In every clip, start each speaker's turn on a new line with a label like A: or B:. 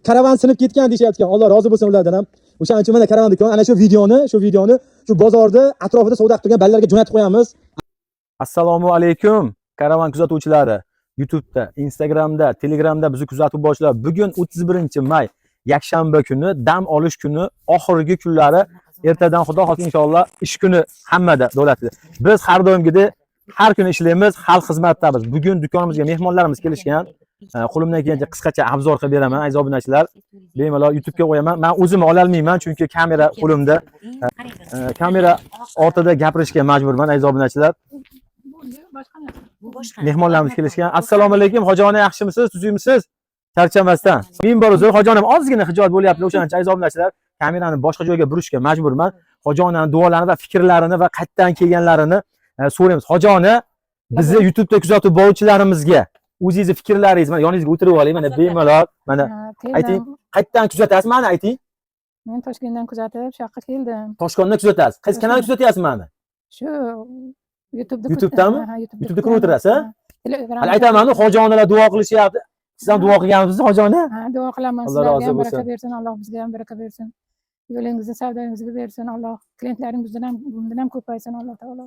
A: karavan sinib ketgan deyshayotgan. Alloh rozi bo'lsin ulardan ham. O'shaning uchun mana karavan do'koni ana shu videoni shu bozorda atrofida savdo qilib turgan balalarga jo'natib qo'yamiz.
B: Assalomu alaykum karavan kuzatuvchilari. YouTube'da, Instagram'da, Telegram'da bizni kuzatib borchilar. Bugun 31-may, yakshanba kuni, dam olish kuni, oxirgi kunlari. Ertadan xudo xohlasa inshaalloh ish kuni hammada davlatda. Biz har doimgidek har kuni ishlaymiz, xalq xizmatidamiz. Bugun do'konimizga mehmonlarimiz kelishgan. Qo'limdan kelgancha qisqacha obzor qilib beraman, aziz obunachilar. Bemalol YouTube'ga qo'yaman. Men o'zim ola olmayman, chunki kamera qo'limda. Kamera ortida gapirishga majburman, aziz obunachilar. Mehmonlarimiz kelishgan. Assalomu alaykum, hojiona yaxshimisiz, tuzuymisiz? Charchamasdan. Men bor o'zi hojonim ozgina hijolat bo'lyapti, o'shaning uchun aziz obunachilar, kamerani boshqa joyga burishga majburman. Hojonaning duolarini va fikrlarini va qayerdan kelganlarini so'raymiz. Hojona, bizni YouTube'da kuzatib boruvchilarimizga o'zingizni fikrlaringiz, mana yoningizga o'tirib oling, mana bemalol, mana ayting, qayerdan kuzatasiz, mana ayting.
C: Men Toshkentdan kuzatib, shu yoqqa keldim.
B: Toshkentdan kuzatasiz. Qaysi kanalni kuzatyapsiz mana?
C: Shu
B: YouTube'dami? YouTube'da ko'rib o'tirasiz, ha? Aytaman, hojonalar duo qilishyapti. Siz ham duo qilganmisiz, hojona?
C: Ha, duo qilaman. Sizlarga ham baraka bersin, Alloh bizga ham baraka bersin. Yo'lingizni, savdoyingizga bersin, Alloh. Klientlaringizdan ham, bundan ham ko'paysin, Alloh taolo.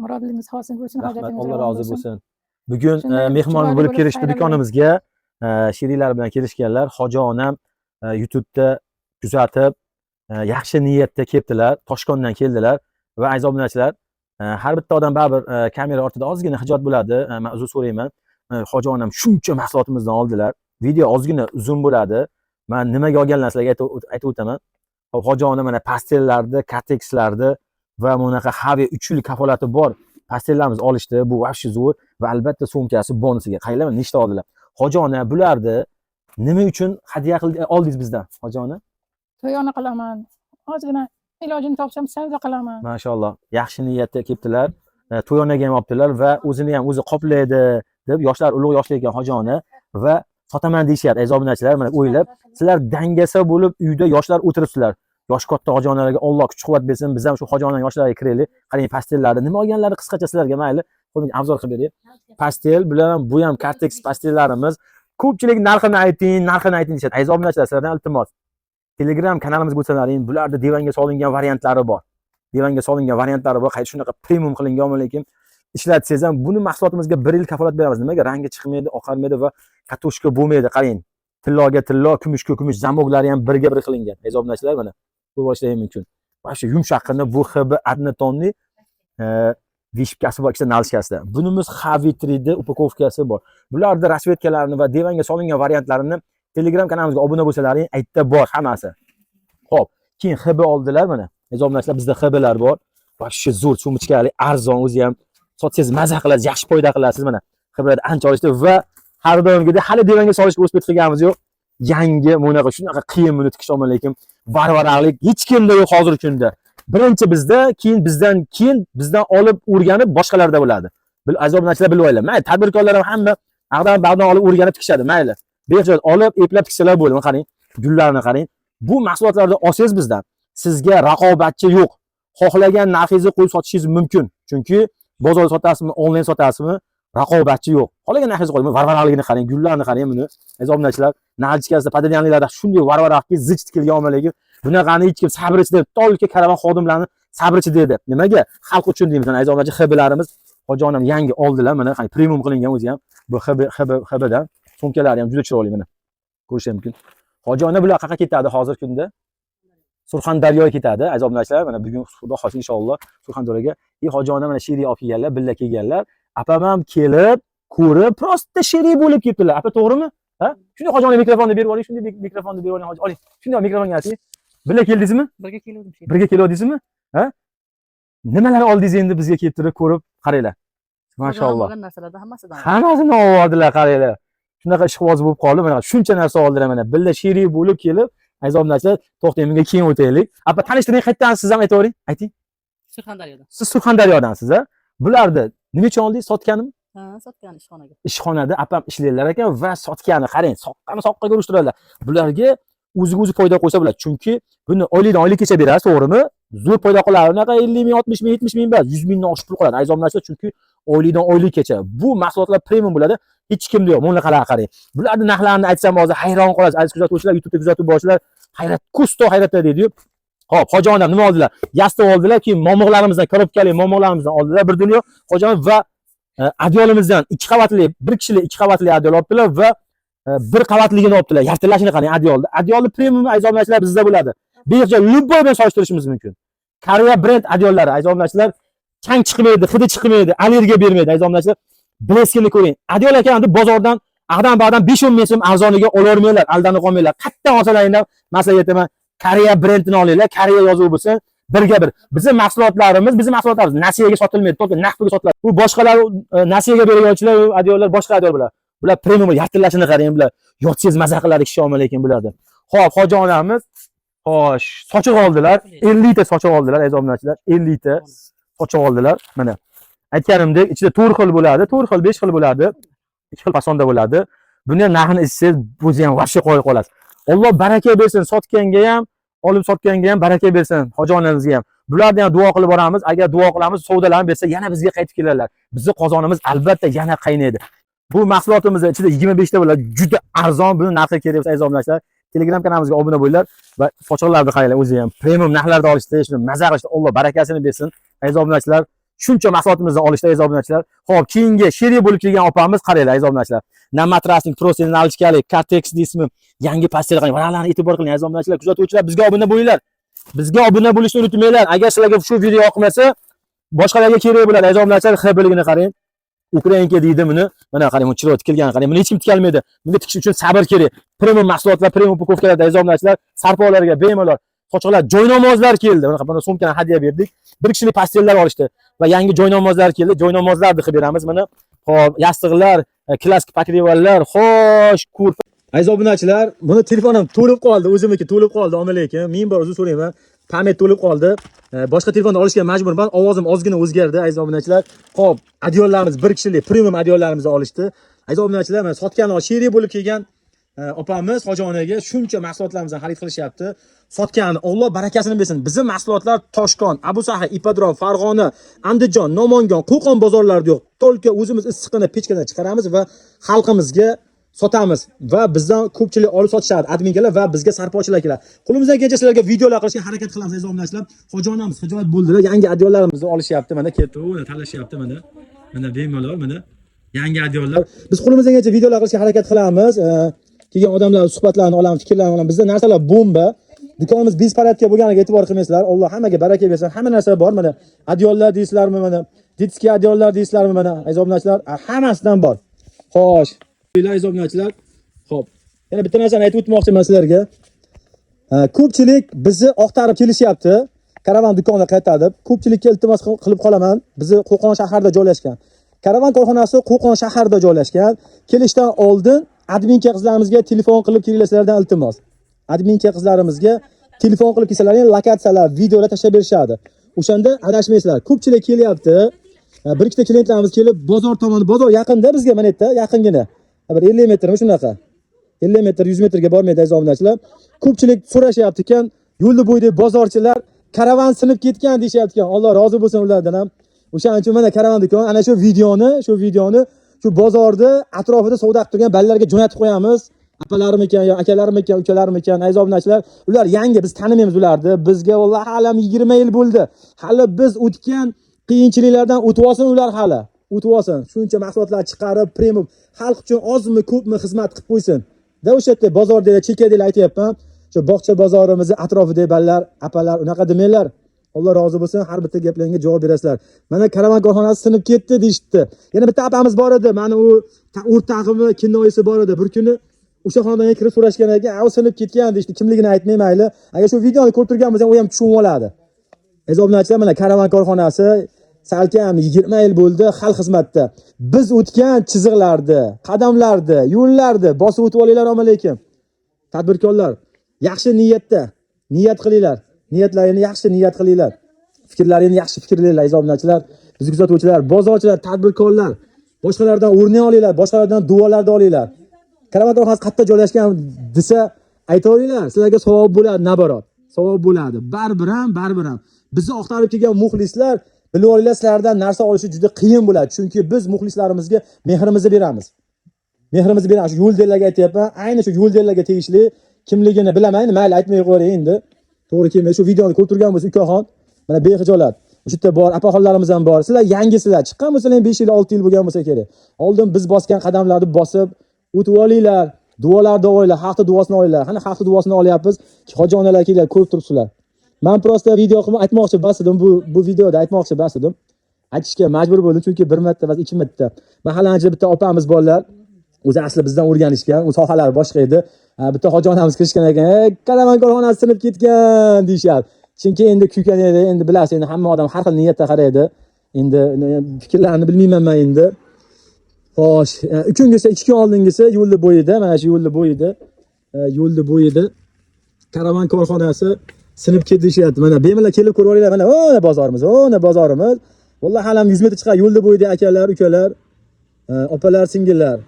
C: Murodingiz hosil bo'lsin, hojatingiz
B: Alloh rozi bo'lsin. Bugun mehmon bo'lib kelishdi do'konimizga. Sheriklar bilan kelishganlar. Hoji onam YouTube'da kuzatib, yaxshi niyatda kelibdilar, Toshkentdan keldilar va aziz obunachilar, har bitta odam baribir kamera ortida ozgina hijolat bo'ladi. Men uzr so'rayman. Hoji onam shuncha mahsulotimizdan oldilar. Video ozgina uzun bo'ladi. Men nimaga olganlarini sizlarga aytib o'taman. Hoji onam mana pastellarni, kartekslarni va bunaqa Havi 3 yil kafolati bor pastellarimiz olishdi. Bu vashshi zo'r va albatta so'mkasi bonusiga. Qaylarmi nechta oldilar. Hoji ona, bularni nima uchun hadya oldingiz bizdan, hoji ona?
C: To'yona qilaman. Ozgina ilojini topsam savdo qilaman.
B: Mashalloh, yaxshi niyatda kelibdilar. To'yonaga ham olibdilar va o'zini ham o'zi qoplaydi deb yoshlar ulug' yoshlar ekan hoji ona va sotaman deyishyapti. Aziz obunachilar, mana o'ylab, sizlar dangasa bo'lib uyda yoshlar o'tiribsizlar. Yosh katta hoji onalarga Alloh kuch-quvvat bersin. Biz ham shu hoji onaning yoshlariga kiraylik. Qarang, pastellarni nima olganlarini qisqacha sizlarga mayli qo'ying, obzor qilib beray. Pastel bilan bu ham karteks pastellarimiz. Ko'pchilik narxini ayting deyshadi. Aziz obunachilar, sizlardan iltimos. Telegram kanalimizga o'tsalaring, bularda divanga solingan variantlari bor. Divanga solingan variantlari bor. Qayta shunaqa premium qilingan lekin ishlatsangiz ham buni mahsulotimizga 1 yil kafolat beramiz. Nimaga? Rangi chiqmaydi, oqarmaydi va katoshka bo'lmaydi. Qarang. Tilloga tillo, kumushga kumush, zamoglari ham birga bir qilingan. Aziz obunachilar, mana ko'rib olishlaringiz mumkin. Mana shu yumshoqqina bu XB Adnetonni vishkasi bor, ikkita nalishkasida. Bunimiz Havi3D upakovkasi bor. Bularning rasvetkalarni va divanga solingan variantlarini Telegram kanalimizga obuna bo'lsalaring, aytda bor hammasi. Xo'p, keyin XB oldilar mana. Aziz obunachilar, bizda XBlar bor. Va shu zo'r sumchkali, arzon, o'zi ham sotsangiz maza qilasiz, yaxshi foyda qilasiz mana. XBlar ancha olishdi va har doimgidek hali divanga solishga o'sib qilganimiz yo'q. Yangi bunaqa shunaqa qiyin buni tikish lekin varvaraqlik hech kimda yo'q hozirgi kunda. Birinchi bizda, keyin bizdan olib o'rganib boshqalarda bo'ladi. Aziz obunachilar bilib olinglar. Mayli, tadbirkorlar ham hamma bag'dan olib o'rganib tikishadi, mayli. Behojat olib, eplab tiksalar bo'ldi. Qarang, gullarni qarang. Bu mahsulotlarni olsangiz bizdan sizga raqobatchi yo'q. Xohlagan narxingizni qo'yib sotishingiz mumkin. Chunki bozorda sotasizmi, onlayn sotasizmi, raqobatchi yo'q. Xohlagan narxingizni qo'ying. Varvaraqligini qarang, gullarni qarang buni. Aziz obunachilar, nalchkasida, padelyanliklarda shunday varvaraqki zich tikilgan lekin bunaqani hech kim sabrchi deb, tolika karavan xodimlarini sabrchi dedi. Nimaga? Xalq uchun deymiz. Aziz obunachilar, XBlarimiz hoji onam yangi oldilar. Mana qarang, premium qilingan o'zi ham. Bu XBdan sumkalari ham juda chiroyli mana. Ko'rish mumkin. Hoji ona bular qayerga ketadi hozirgi kunda? Surxondaryoga ketadi. Aziz obunachilar, mana bugun xudo xohlasa inshaalloh Surxondaryoga hoji ona mana sherik olib kelganlar, billa kelganlar. Apam ham kelib, ko'rib, prosta sherik bo'lib ketdilar. Apa, to'g'rimi? Ha? Shunday hoji ona mikrofonni berib oling, shunday mikrofonni berib oling, hoji. Oling. Shunday mikrofonga ayting. Birga keldingizmi?
C: Birga keldim.
B: Birga keldingizmi? Ha? Nimalar oldingiz endi bizga kelib turib ko'rib qaranglar. Mashalloh. Hammasini oldilar, qaranglar. Shunaqa ishqiboz bo'lib qoldi. Mana shuncha narsa oldilar mana. Billa sherik bo'lib kelib, aziz obunachilar, to'xtang, menga keyin o'taylik. Apa, tanishtiring, qayerdan siz ham aytavering? Ayting.
C: Surxondaryodan.
B: Siz Surxondaryodansiz, ha? Bularni nima uchun oldingiz? Sotganim?
C: Ha, sotgan ishxonaga.
B: Ishxonada apam ishlaydilar ekan va sotgani, qarang, soqqaga urishtiradilar. Bularga o'zi foyda qo'ysa bo'ladi. Chunki buni oylikdan berasiz, to'g'rimi? Zo'r foyda qiladi. Unaqa 50 ming, 60 ming, 70 ming emas, 100 mingdan oshib pul qoladi. Aziz obunachilar, chunki oylikdan oylikgacha. Bu mahsulotlar premium bo'ladi. Hech kimda yo'q. Buni qarang. Bularni narxlarini aytsam hozir hayron qolasiz. Aziz kuzatuvchilar, YouTube'da kuzatib borchilar, hayrat, kusto hayratda deydi-yu. Xo'p, hojijonam nima oldilar? Yastig' oldilar, keyin momoqlarimizdan, korobkali momoqlarimizdan oldilar bir dunyo. Hojijon va adyolimizdan 2 qavatli, bir kishilik 2 qavatli adyol oldilar va bir qavatligini oldilar. Yartilashini qarang adyolni. Adyolni premium aziz obunachilar bizda bo'ladi. Beixtiyor любой bilan solishtirishimiz mumkin. Koreya brend adyollari aziz obunachilar chang chiqmaydi, hidi chiqmaydi, allergiya bermaydi aziz obunachilar. Bleskini ko'ring. Adyol ekan bozordan ag'dan-bag'dan 5-10 ming so'm arzoniga olavermanglar, aldanib qolmanglar. Qayerdan olsalaringlar, maslahat aytaman, Koreya brendini olinglar, Koreya yozuvi bo'lsin. Birga bir. Bizning mahsulotlarimiz nasiyaga sotilmaydi, to'g'ri, naqd pulga sotiladi. Bu boshqalar nasiyaga berayotganlar, adyollar boshqa adyol bular. Bular premium yartilashini qarang, bular. Yotsangiz maza qiladi kishi omil lekin bularni. Xo'p, hoji onamiz xo'sh, sochiq oldilar. 50 ta sochiq oldilar, aziz obunachilar. 50 ta sochiq oldilar. Mana aytganimdek, ichida 4 xil bo'ladi, 4 xil, 5 xil bo'ladi. 2 xil fasonda bo'ladi. Buni ham narxini eshitsangiz, o'zi ham vashqa qo'yib qolasiz. Alloh baraka bersin, sotganga ham, olib sotganga ham baraka bersin, hoji onamizga ham. Bularni ham duo qilib boramiz. Agar duo qilamiz, savdolarni bersa, yana bizga qaytib keladilar. Bizning qozonimiz albatta yana qaynaydi. Bu mahsulotimizning ichida 25 ta bo'ladi. Juda arzon, buni narxi kerak bo'lsa, aziz obunachilar, Telegram kanalimizga obuna bo'linglar va sochiqlarni qaranglar, o'zi ham premium narxlarda olishda, shuni maza qilishda Alloh barakasini bersin. Aziz obunachilar, shuncha mahsulotimizdan olishda aziz obunachilar. Xo'p, keyingi sherik bo'lib kelgan opamiz qaranglar aziz obunachilar. Namatrasning Prosin nalchkali Cartex ismi yangi pastel qarang. Varaqlarni e'tibor qiling aziz obunachilar, kuzatuvchilar, bizga obuna bo'linglar. Bizga obuna bo'lishni unutmanglar. Agar sizlarga shu video yoqmasa, boshqalarga kerak bo'ladi aziz obunachilar. Xabarligini qarang. Ukrainka deydi buni. Mana qarang, chiroq tikilgan qarang. Buni hech kim tikalmaydi. Bunga tikish uchun sabr kerak. Premium mahsulotlar, premium upakovkalarda aziz obunachilar, sarpolarga bemalol sochiqlar, joynamozlar keldi. Mana sumkani hadya berdik. Bir kishilik pastellar olishdi va yangi joynamozlar keldi. Joynamozlarni qilib beramiz. Mana hop, yastig'lar, klassik pakrivallar, xo'sh, kurpa. Aziz obunachilar, buni telefonim to'lib qoldi, o'zimniki to'lib qoldi, omalekin. Men bor uzr so'rayman. Pamet to'lib qoldi. Boshqa telefonni olishga majburman. Ovozim ozgina o'zgardi, aziz obunachilar. Xo'p, adyollarimiz bir kishilik premium adyollarimizni olishdi. Aziz obunachilar, mana sotgan sherik bo'lib kelgan opamiz hoji onaga shuncha mahsulotlarimizni xarid qilishyapti. Sotgan Alloh barakasini bersin. Bizning mahsulotlar Toshkon, Abu Sahiy, Ipodrom, Farg'ona, Andijon, Namangan, Qo'qon bozorlarida yo'q. To'lka o'zimiz issiqini pechkadan chiqaramiz va xalqimizga sotamiz va bizdan ko'pchilik olib sotishadi, adminkalar va bizga sarpochilar keladi. Qo'limizdan kelgancha sizlarga videolar qilishga harakat qilamiz aziz obunachilar. Hoji onamiz hijolat bo'ldilar, yangi adyollarimizni olishyapti, mana keldi, mana talashyapti, mana. Mana bemalol, mana yangi adyollar. Biz qo'limizdan kelgancha videolar qilishga harakat qilamiz. Kelgan odamlar suhbatlarini olamiz, fikrlarini olamiz. Bizda narsalar bomba. Do'konimiz bizparadga bo'lganiga e'tibor qilmaysizlar. Alloh hammaga baraka bersin. Hamma narsa bor. Mana adyollar deysizlarmi, mana ditskiy adyollar deysizlarmi, mana aziz obunachilar, hammasidan bor. Xo'sh, aziz obunachilar. Xo'p. Yana bitta narsani aytib o'tmoqchiman sizlarga. Ko'pchilik bizni oqtarib kelishyapti. Karavan do'konga qaytadi. Ko'pchilikka iltimos qilib qolaman. Bizni Qo'qon shahrida joylashgan. Karavan korxonasi Qo'qon shahrida joylashgan. Kelishdan oldin adminka qizlarimizga telefon qilib kelinglardan iltimos. Adminka qizlarimizga telefon qilib kelsalaring, lokatsiyalar, videolar tashlab berishadi. O'shanda adashmaysizlar. Ko'pchilik kelyapti. Bir ikkita klientlarimiz kelib, bozor tomoni, bozor yaqinda bizga, mana yerda, yaqingina. Bir 50 metrmi shunaqa. 50 metr, 100 metrga bormaydi aziz obunachilar. Ko'pchilik so'rashyapti ekan, yo'lda bo'yda bozorchilar karavan sinib ketgan deyapti ekan. Alloh rozi bo'lsin ulardan ham. O'shaning uchun mana karavan do'kon, ana shu videoni shu bozorda atrofida savdo qilib turgan balalarga jo'natib qo'yamiz. Apalarim ekan, yo akalarim ekan, ukalarim ekan, aziz obunachilar, ular yangi, biz tanimaymiz ularni. Bizga vallahi alam 20 yil bo'ldi. Hali biz o'tgan qiyinchiliklardan o'tib olsin ular hali. O'tib olsin. Shuncha mahsulotlar chiqarib, premium xalq uchun ozmi, ko'pmi xizmat qilib qo'ysin. Da o'sha yerda bozorda, chekada aytayapman. Shu bog'cha bozorimiz atrofida balalar, apalar unaqa demanglar. Alloh rozi bo'lsin, har bitta gaplaringga javob berasizlar. Mana karavan korxonasi sinib ketdi deyshti. Yana bitta apamiz bor edi. Mana u o'rtog'imi, kinoyisi bor edi. Bir kuni o'sha xonadonga kirib so'rashgan ekan, "A, sinib ketgan" deyshti. Kimligini aytmay mayli. Agar shu videoni ko'rib turgan bo'lsangiz, u ham tushunib oladi. Aziz obunachilar, mana karavan korxonasi salkam 20 yil bo'ldi xalq xizmatda. Biz o'tgan chiziqlarni, qadamlarni, yo'llarni bosib o'tib olinglar, omalekim. Tadbirkorlar, yaxshi niyatda niyat qilinglar. Niyatlaringizni yaxshi niyat qilinglar. Fikrlaringizni yaxshi fikrlanglar aziz obunachilar. Bizni kuzatuvchilar, bozorchilar, tadbirkorlar, boshqalardan o'rnak olinglar, boshqalardan duolarni olinglar. Karavan korxonasi qayerda joylashgan desa aytaveringlar, sizlarga savob bo'ladi, naborot. Savob bo'ladi. Baribir ham. Bizni oqtarib kelgan muxlislar
A: Bilib olinglar, sizlardan narsa olishi juda qiyin bo'ladi, chunki biz muxlislarimizga mehrimizni beramiz. Mehrimizni beramiz. Shu yo'ldalarga aytyapman, ayni shu yo'ldalarga tegishli kimligini bilaman, mayli aytmay qo'ying endi. To'g'ri kelmaydi. Shu videoni ko'rib turgan bo'lsa, ukaxon, mana behijolat. O'sha yerda bor, opaxonlarimiz ham bor. Sizlar yangisizlar, chiqqan bo'lsalar 5 yil, 6 yil bo'lgan bo'lsa kerak. Oldin biz bosgan qadamlarni bosib o'tib olinglar. Duolarni olinglar, xalqning duosini olinglar. Qani xalqning duosini olyapmiz. Hoji onalar kelib ko'rib turibsizlar. Men prosta video qilib aytmoqchi bas edim, bu videoda aytmoqchi bas edim. Aytishga majbur bo'ldim, chunki bir marta va ikki marta mahallanchi bitta opamiz borlar. O'zi asli bizdan o'rganishgan, u sohalari boshqa edi. Bitta hoji onamiz kirishgan ekan, "Karavan korxonasi sinib ketgan" deyshadi. Chunki endi kuygan edi, endi bilasiz, endi hamma odam har xil niyatda qaraydi. Endi fikrlarini bilmayman men endi. Xo'sh, ukungisi 2 kun oldingisi yo'lni bo'yida, mana shu yo'lni bo'yida karavan korxonasi sinib ketdi deyapti. Mana bemalol kelib ko'rib olinglar, mana o'na bozorimiz, o'na bozorimiz. Vallahi halam 100 metr chiqadi yo'lni bo'yida akalar, ukalar, opalar, singillar.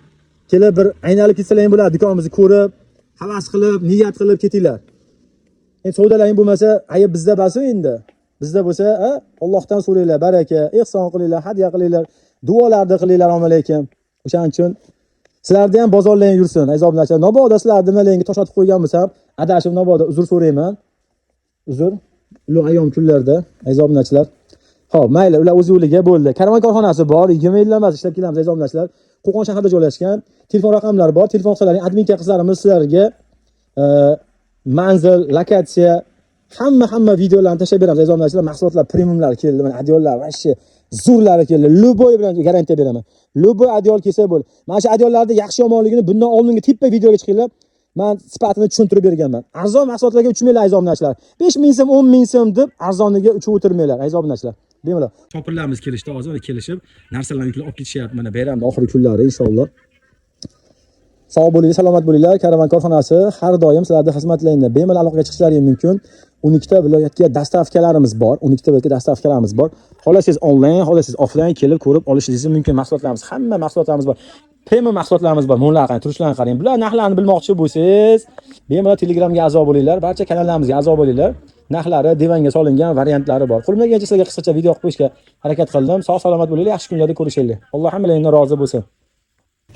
A: Kelib bir aynalib ketsalaring bo'ladi, do'konimizni ko'rib, havas qilib, niyat qilib ketinglar. Endi savdolaring bo'lmasa, ayb bizda bo'lsa endi. Bizda bo'lsa, Allohdan so'ranglar, baraka, ehson qilinglar, hadya qilinglar, duolarni qilinglar omalaykum. O'shaning uchun sizlarda ham bozorlaring yursin, aziz obunachilar. Mabodo sizlar nimalarga tosh otib qo'ygan bo'lsam, adashib mabodo uzr so'rayman. Uzr. Ulug' ayyom kunlarda, aziz obunachilar. Xo'p, mayli, ular o'z yo'liga bo'ldi. Karavan korxonasi bor, 20 yildan beri ishlab kelamiz, aziz obunachilar. Qo'qon shahrida joylashgan. Telefon raqamlari bor. Telefon qilsalaring, adminka qizlarimiz sizlarga manzil, lokatsiya, hamma videolarni tashlab beramiz, aziz obunachilar. Mahsulotlar premiumlar keldi, mana adyollar, vashshi zo'rlari keldi. Luboy bilan garantiya beraman. Luboy adyol kelsa bo'ldi. Mana shu adyollarda yaxshi yomonligini bundan oldingi tippa videoga chiqinglar. Men sifatini tushuntirib berganman. Arzon mahsulotlarga uchmanglar, aziz obunachilar. 5000 so'm, 10000 so'm deb arzoniga uchib o'tirmanglar, aziz obunachilar. Bemalol. Shopirlarimiz kelishdi, hozir kelishib, narsalarni yuklab olib ketishyapti. Mana bayramda oxirgi kunlari inshaalloh. Sog' bo'linglar, salomat bo'linglar. Karavan korxonasi har doim sizlarga xizmatlaydi. Bemalol aloqaga chiqishlaringiz mumkin. 12 ta viloyatga dastavkalarimiz bor. 12 ta viloyatga dastavkalarimiz bor. Xohlasangiz onlayn, xohlasangiz offlayn kelib ko'rib olishingiz mumkin. Mahsulotlarimiz, hamma mahsulotlarimiz bor. Premium mahsulotlarimiz bor. Mo'nlarni qarang, turishlarni qarang. Bular narxlarini bilmoqchi bo'lsangiz, bemalol Telegramga a'zo bo'linglar. Barcha kanallarimizga a'zo bo'linglar. Narxlari divanga solingan variantlari bor. Qo'limdan kelgancha sizlarga qisqacha video qilib qo'yishga harakat qildim. Sog' salomat bo'linglar, yaxshi kunlarda ko'rishaylik. Alloh hammalaringizdan rozi bo'lsin.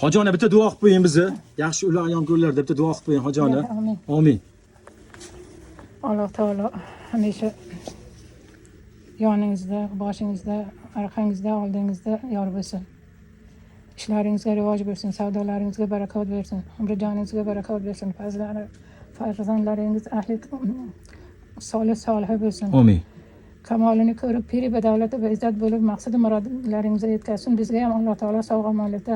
A: Hoji ona bitta duo qilib qo'ying bizni. Yaxshi ular ayyom kunlarda bitta duo qilib qo'ying, hoji ona. Amin.
C: Alloh taolo hamisha yoningizda, boshingizda, orqangizda, oldingizda yor bo'lsin. Ishlaringizga rivoj bersin, savdolaringizga barakot bersin, umrjoningizga barakot bersin, farzandlaringiz ahli solih bo'lsin.
A: Amin.
C: Kamolini ko'rib, piri badavlati va izzat bo'lib, maqsadi murodlaringizga yetkazsin. Bizga ham Alloh taolo sog' omonlikda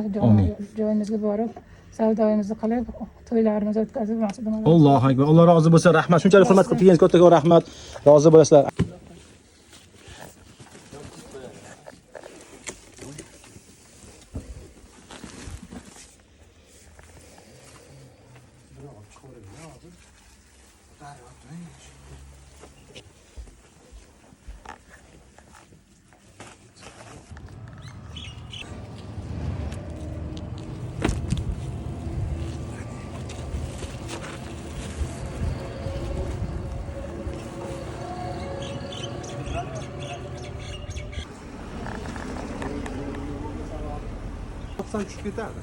C: joyimizga borib, savdoyimizni qilib, to'ylarimizni o'tkazib, maqsadi murod.
A: Allohu akbar. Alloh rozi bo'lsin. Rahmat. Shunchalik hurmat qilib kelganingiz kattaga rahmat. Rozi bo'lasizlar.
D: Tushib ketadi.